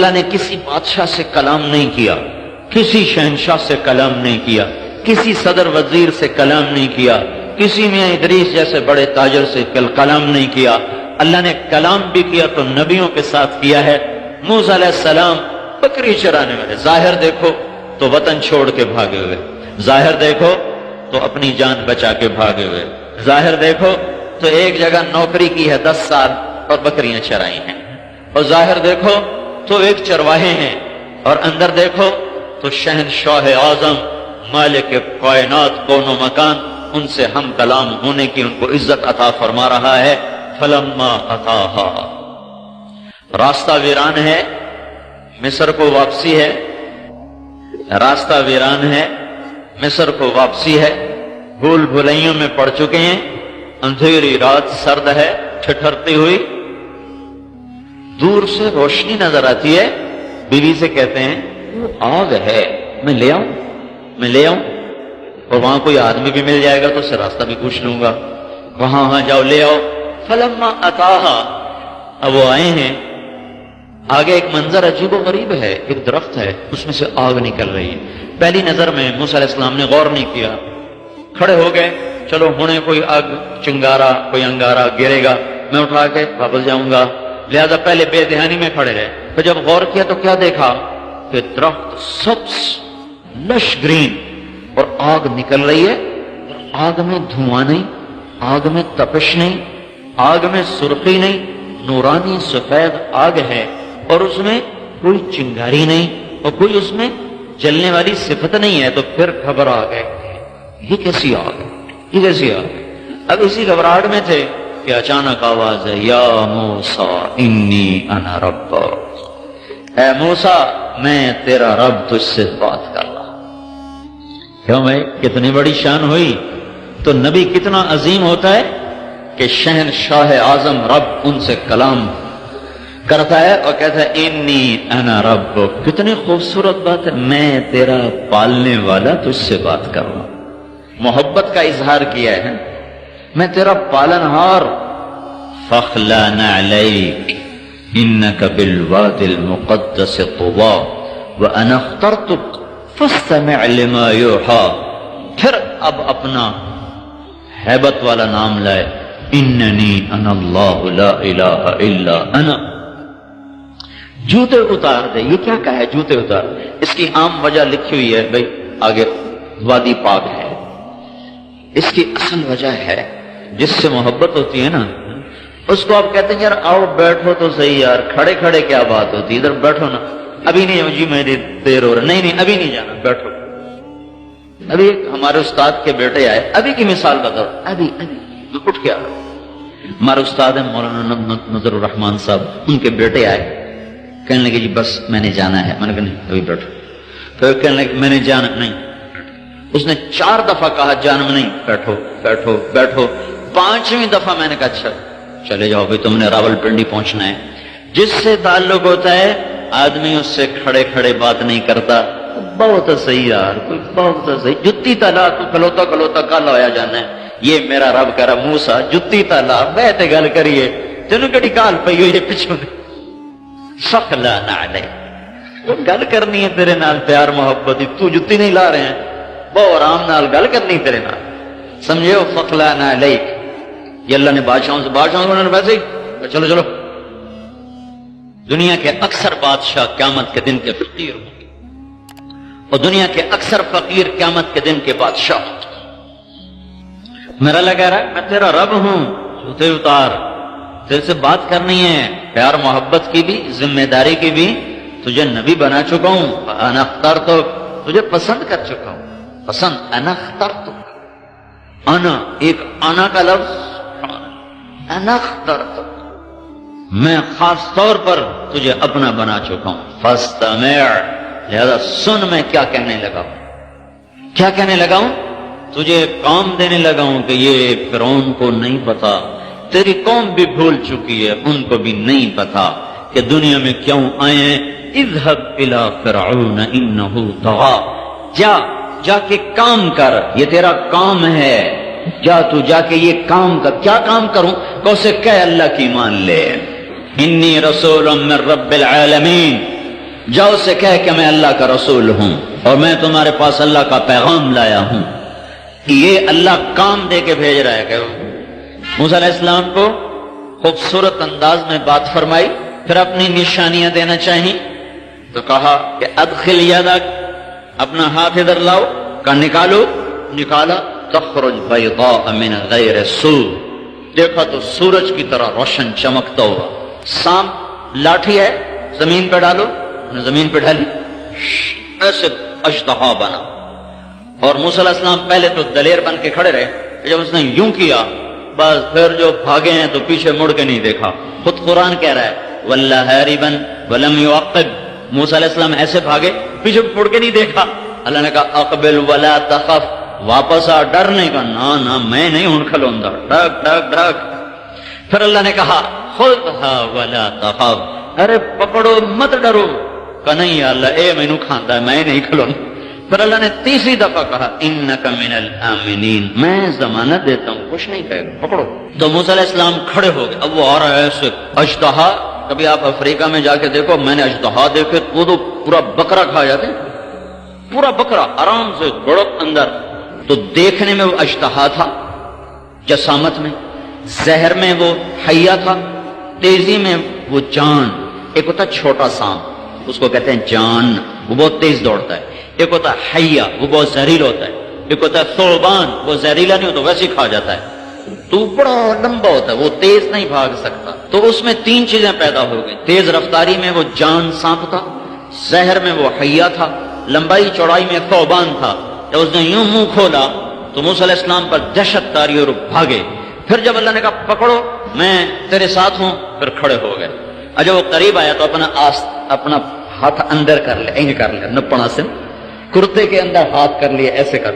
اللہ نے کسی بادشاہ سے کلام نہیں کیا، کسی شہنشاہ سے کلام نہیں کیا، کسی صدر وزیر سے کلام نہیں کیا، کسی میاں ادریس جیسے بڑے تاجر سے کلام نہیں کیا۔ اللہ نے کلام بھی کیا تو نبیوں کے ساتھ کیا ہے۔ موسیٰ علیہ السلام بکری چرانے والے، ظاہر دیکھو تو وطن چھوڑ کے بھاگے ہوئے، ظاہر دیکھو تو اپنی جان بچا کے بھاگے ہوئے، ظاہر دیکھو تو ایک جگہ نوکری کی ہے 10 سال اور بکریاں چرائی ہیں، اور ظاہر دیکھو تو ایک چرواہے ہیں، اور اندر دیکھو تو شہنشاہ اعظم مالک کائنات کون و مکان ان سے ہم کلام ہونے کی ان کو عزت عطا فرما رہا ہے۔ فلما اتاہا، راستہ ویران ہے، مصر کو واپسی ہے، راستہ ویران ہے، مصر کو واپسی ہے، بھول بھلائیوں میں پڑ چکے ہیں، اندھیری رات سرد ہے ٹھٹھرتی ہوئی، دور سے روشنی نظر آتی ہے، بیوی سے کہتے ہیں وہ آگ ہے، میں لے آؤں، میں لے آؤں، اور وہاں کوئی آدمی بھی مل جائے گا تو اس سے راستہ بھی پوچھ لوں گا، وہاں جاؤ لے آؤ۔ فلما اتاہا، اب وہ آئے ہیں، آگے ایک منظر عجیب و غریب ہے، ایک درخت ہے اس میں سے آگ نکل رہی ہے۔ پہلی نظر میں موسیٰ علیہ السلام نے غور نہیں کیا، کھڑے ہو گئے، چلو ہونے کوئی آگ چنگارا کوئی انگارا گرے گا، میں اٹھا کے واپس جاؤں گا، لہذا پہلے بے دہانی میں کھڑے رہے۔ پھر جب غور کیا تو کیا دیکھا کہ درخت سبز لش گرین اور آگ نکل رہی ہے، آگ میں دھواں نہیں، آگ میں تپش نہیں، آگ میں سرخی نہیں، نورانی سفید آگ ہے، اور اس میں کوئی چنگاری نہیں اور کوئی اس میں جلنے والی صفت نہیں ہے۔ تو پھر گھبرا گئے، یہ کیسی آگ ہے، یہ کیسی آگ ہے؟ اب اسی گھبراہٹ میں تھے کہ اچانک آواز ہے، یا موسیٰ انی انا رب، اے موسیٰ میں تیرا رب تجھ سے بات کر رہا۔ کیوں بھائی، کتنی بڑی شان ہوئی؟ تو نبی کتنا عظیم ہوتا ہے کہ شہنشاہ اعظم رب ان سے کلام کرتا ہے اور کہتا ہے انی انا رب۔ کتنی خوبصورت بات ہے، میں تیرا پالنے والا تجھ سے بات کر رہا ہوں، محبت کا اظہار کیا ہے، میں تیرا پالنہار۔ فاخلع نعلیک انک بالوادی المقدس طوی وانا اخترتک فاستمع لما یوحی۔ پھر اب اپنا ہیبت والا نام لائے، اننی انا اللہ لا الہ الا انا۔ جوتے اتار دے، یہ کیا کہا ہے جوتے اتار؟ اس کی عام وجہ لکھی ہوئی ہے بھائی، آگے وادی پاک ہے، اس کی اصل وجہ ہے جس سے محبت ہوتی ہے نا، اس کو آپ کہتے ہیں یار آؤ بیٹھو تو صحیح یار، کھڑے کھڑے کیا بات ہوتی، ادھر بیٹھو نا، ابھی نہیں جی میری دیر ہو رہا، نہیں ابھی نہیں جانا، بیٹھو۔ ابھی ہمارے استاد کے بیٹے آئے، ابھی کی مثال بتاؤ، ابھی اٹھ کے آ رہا۔ ہمارے استاد ہیں مولانا نظر الرحمان صاحب، ان کے بیٹے آئے، کہنے لگے جی بس میں نے جانا ہے، میں نے کہا نہیں ابھی بیٹھو۔ پھر کہنے لگے میں نے جانا نہیں، اس نے 4 دفعہ کہا جانا نہیں، بیٹھو بیٹھو بیٹھو۔ 5ویں دفعہ میں نے کہا اچھا چلے جاؤ بھائی، تم نے راول پنڈی پہنچنا ہے۔ جس سے تعلق ہوتا ہے آدمی اس سے کھڑے کھڑے بات نہیں کرتا، بہت صحیح یار، کوئی بہت صحیح، جتی تلا تو کھلوتا کھلوتا کل ہویا جانا ہے، یہ میرا رب کرا موسیٰ جتی تلا بیٹھے گل کریے، تینوں کہڑی کال پئی ہوئی ہے پچھوں نے، فاخلع نعلیک، گل کرنی ہے تیرے نال پیار محبت دی، تو جتی نہیں لا رہے ہیں، بہت آرام نال گل کرنی تیرے نال، سمجھو فاخلع نعلیک۔ یہ اللہ نے بادشاہوں سے ویسے ہی چلو چلو۔ دنیا کے اکثر بادشاہ قیامت کے دن کے فقیر ہوں گے، اور دنیا کے اکثر فقیر قیامت کے دن کے بادشاہ ہوں گے۔ میرا اللہ کہہ رہا ہے میں تیرا رب ہوں، جوتے اتار، تیرے سے بات کرنی ہے، پیار محبت کی بھی، ذمہ داری کی بھی، تجھے نبی بنا چکا ہوں، انا اخترتک، تجھے پسند کر چکا ہوں، پسند، انا اخترتک، انا ایک انا کا لفظ، انا اخترتک، میں خاص طور پر تجھے اپنا بنا چکا ہوں، فاستمع، لہذا سن میں کیا کہنے لگا ہوں، کیا کہنے لگا ہوں، تجھے کام دینے لگا ہوں کہ یہ فرعون کو نہیں پتا، تیری قوم بھی بھول چکی ہے، ان کو بھی نہیں پتا کہ دنیا میں کیوں آئے ہیں۔ اذهب الى فرعون انه طغى، جا کے کام کر، یہ تیرا کام ہے، جا کے یہ کام کر۔ کیا کام کروں؟ کہ اسے کہہ اللہ کی مان لے، انی رسول من رب العالمین، جاؤ اس سے کہہ کہ میں اللہ کا رسول ہوں اور میں تمہارے پاس اللہ کا پیغام لایا ہوں. یہ اللہ کام دے کے بھیج رہا ہے کہ موسیٰ علیہ السلام کو خوبصورت انداز میں بات فرمائی، پھر اپنی نشانیاں دینا چاہیے تو کہا کہ ادخل یدک، اپنا ہاتھ ادھر لاؤ، کہ نکالو، نکالا، تخرج بیضاء من غیر سوء، دیکھا تو سورج کی طرح روشن چمکتا ہوا. سانپ لاٹھی ہے، زمین پہ ڈالو، زمین پہ ڈالی، ایسے اژدہا بنا. اور موسیٰ علیہ السلام پہلے تو دلیر بن کے کھڑے رہے، جب اس نے یوں کیا بس پھر جو بھاگے ہیں تو پیچھے مڑ کے نہیں دیکھا. خود قرآن کہہ رہا ہے وَلَّا هَارِبًا وَلَمْ يُعَقِّبْ، موسیٰ علیہ السلام ایسے بھاگے پیچھے مڑ کے نہیں دیکھا. اللہ نے کہا اقبل ولا تخف، واپس آ، ڈرنے کا نہ میں نہیں ہوں کھلوندا، ڈھک ڈھک ڈھک. پھر اللہ نے کہا خذها ولا تخف، ارے پکڑو مت ڈرو. کہ نہیں یا اللہ اے مینوں کھاندا ہے، میں نہیں کھلوندا. پھر اللہ نے تیسری دفعہ کہا انک من الآمنین، میں ضمانت دیتا ہوں کچھ نہیں کہے گا، پکڑو. تو موسیٰ علیہ السلام کھڑے ہو گئے. اب وہ آ رہا ہے ایسے اژدہا. کبھی آپ افریقہ میں جا کے دیکھو، میں نے اژدہا دیکھے وہ تو پورا بکرا کھا جاتے ہیں، پورا بکرا آرام سے گڑک اندر. تو دیکھنے میں وہ اژدہا تھا، جسامت میں، زہر میں وہ حیہ تھا، تیزی میں وہ جان. ایک ہوتا چھوٹا سانپ، اس کو کہتے ہیں جان، وہ بہت تیز دوڑتا ہے. ایک ہوتا ہے حیہ، وہ بہت زہریلا ہوتا ہے. ایک ہوتا ہے ثعبان، وہ زہریلا نہیں ہوتا، ویسے ہی کھا جاتا ہے. تو بڑا لمبا ہوتا ہے، وہ تیز نہیں بھاگ سکتا. تو اس میں تین چیزیں پیدا ہو گئی. تیز رفتاری میں وہ جان سانپ تھا، زہر میں وہ حیہ تھا، لمبائی چوڑائی میں ثعبان تھا. جب اس نے یوں منہ کھولا تو موسیٰ علیہ السلام پر دہشت تاری اور بھاگے. پھر جب اللہ نے کہا پکڑو میں تیرے ساتھ ہوں، پھر کھڑے ہو گئے. جب وہ قریب آیا تو اپنا ہاتھ اندر کر لے، اینج کر لیا، نپنا سے کرتے کے اندر ہاتھ کر لیا، ایسے کر.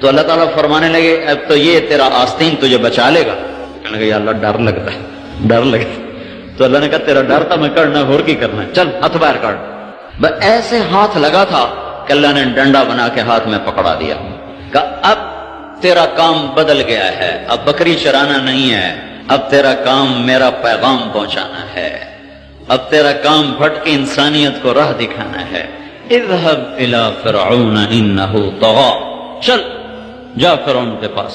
تو اللہ تعالیٰ فرمانے لگے اب تو یہ تیرا آستین تجھے بچا لے گا. کہنے لگے یا اللہ ڈر لگتا ہے، ڈر لگتا. تو اللہ نے کہا تیرا ڈر تھا، میں کرنا اور کی کرنا ہے، چل ہاتھ باہر کر. بس ایسے ہاتھ لگا تھا کہ اللہ نے ڈنڈا بنا کے ہاتھ میں پکڑا دیا. کہا اب تیرا کام بدل گیا ہے، اب بکری چرانا نہیں ہے، اب تیرا کام میرا پیغام پہنچانا ہے، اب تیرا کام بھٹکی انسانیت کو راہ دکھانا ہے. اذهب الى فرعون انه طغى، چل جا فرعون کے پاس.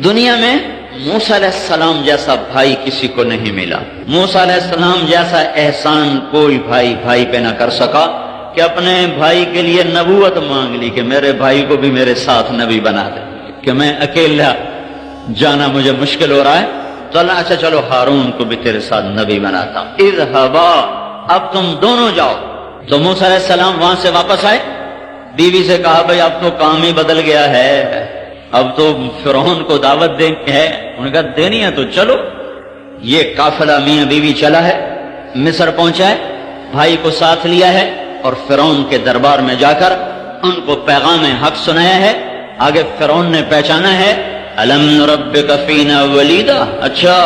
دنیا میں موسیٰ علیہ السلام جیسا بھائی کسی کو نہیں ملا. موسیٰ علیہ السلام جیسا احسان کوئی بھائی پہ نہ کر سکا کہ اپنے بھائی کے لیے نبوت مانگ لی کہ میرے بھائی کو بھی میرے ساتھ نبی بنا دے، کہ میں اکیلا جانا مجھے مشکل ہو رہا ہے. تو اللہ اچھا چلو ہارون کو بھی تیرے ساتھ نبی بناتا ہوں. اذهبا، اب تم دونوں جاؤ. تو موسیٰ علیہ السلام وہاں سے واپس آئے، بیوی سے کہا بھئی اب تو کام ہی بدل گیا ہے، اب تو فرعون کو دعوت دینی ہے. انہوں نے کہا دینی ہے تو چلو. یہ قافلہ میاں بیوی چلا ہے، مصر پہنچا ہے، بھائی کو ساتھ لیا ہے اور فرعون کے دربار میں جا کر ان کو پیغام حق سنایا ہے. آگے فرعون نے پہچانا ہے الم نربک فینا ولیدا، اچھا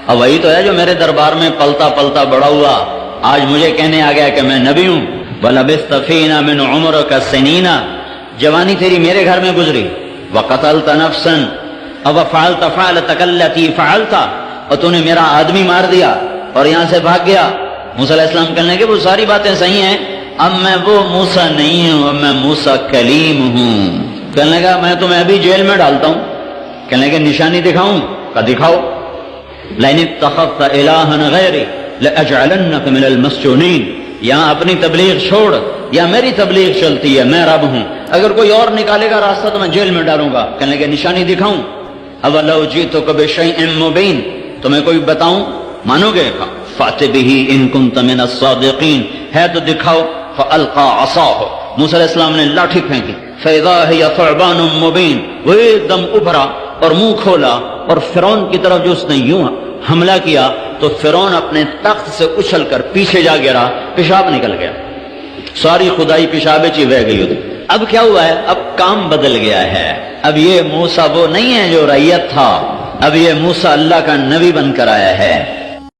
اب وہی تو ہے جو میرے دربار میں پلتا پلتا بڑا ہوا، آج مجھے کہنے آ گیا کہ میں نبی ہوں. وَلَبِثْتَ فِينَا مِنْ عُمُرِكَ سِنِينَ، جوانی تیری میرے گھر میں گزری. وَقَتَلْتَ نَفْسًا وَفَعَلْتَ فَعْلَتَكَ الَّتِي فَعَلْتَ، اور تو نے میرا آدمی مار دیا اور یہاں سے بھاگ گیا. موسیٰ علیہ السلام کہنے لگے وہ ساری باتیں صحیح ہیں، اب میں وہ موسیٰ نہیں ہوں، اب میں موسیٰ کلیم ہوں. کہنے لگا میں تمہیں ابھی جیل میں ڈالتا ہوں. کہنے لگے نشانی دکھاؤں؟ کہ دکھاؤ. لَئِنِ اتَّخَذْتَ إِلَٰهًا غَيْرِي لَأَجْعَلَنَّكَ مِنَ الْمَسْجُونِينَ، یہاں اپنی تبلیغ چھوڑ یا میری تبلیغ چلتی ہے، میں رب ہوں، اگر کوئی اور نکالے گا راستہ تو میں جیل میں ڈالوں گا. کہنے لگے نشانی دکھاؤں؟ اَوَلَوْ جِئْتُكَ بِشَيْءٍ مُبِينٍ، تمہیں کوئی بتاؤں مانو گے؟ فَأْتِ بِهِ إِن كُنتَ مِنَ الصَّادِقِينَ، ہے تو دکھاؤ. فَأَلْقَىٰ عَصَاهُ، موسیٰ علیہ السلام نے لاٹھی پھینکی. فَإِذَا هِيَ ثُعْبَانٌ مُبِينٌ، وہ ایک دم ابھرا اور منہ کھولا اور فرعون کی طرف جو اس نے یوں حملہ کیا تو فرعون اپنے تخت سے اچھل کر پیچھے جا گرا، پیشاب نکل گیا، ساری خدائی پیشاب چی بہ گئی ہوتی. اب کیا ہوا ہے؟ اب کام بدل گیا ہے. اب یہ موسیٰ وہ نہیں ہے جو رعیت تھا، اب یہ موسیٰ اللہ کا نبی بن کر آیا ہے.